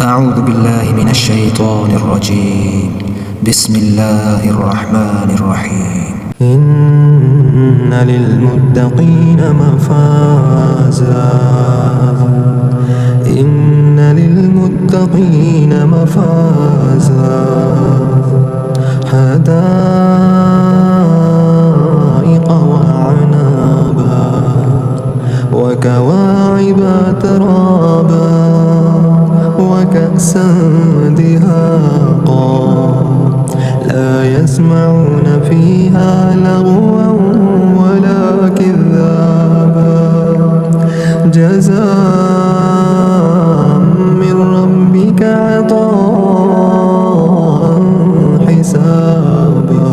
أعوذ بالله من الشيطان الرجيم. بسم الله الرحمن الرحيم. إن للمتقين مفازا إن للمتقين مفازا حدائق وأعنابا وكواعب ترابا وكأسا دهاقا لا يسمعون فيها لغوا ولا كذابا جزاء من ربك عطاء حسابا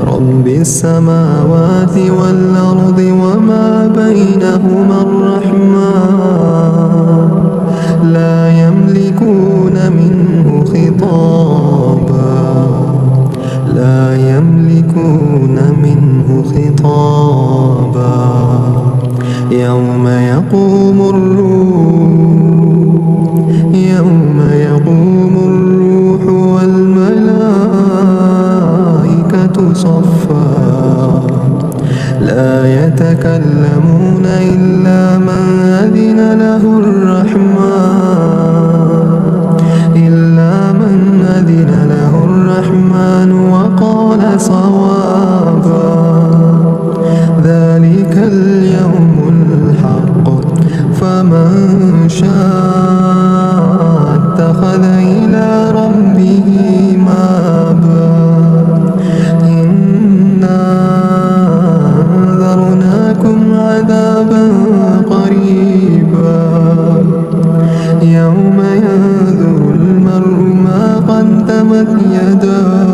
رب السماوات والأرض وما بينهما الرحمن لا يملكون منه خطابا لا يملكون منه خطابا يوم يقوم الروح والملائكة صفا لا يتكلمون إلا من أذن له الرحمن وقال صوابا ذلك اليوم الحق فمن شاء اتخذ إلى ربه مآبا إنا أنذرناكم عذابا قريبا يوم ينظر المرء ما قدمت يداه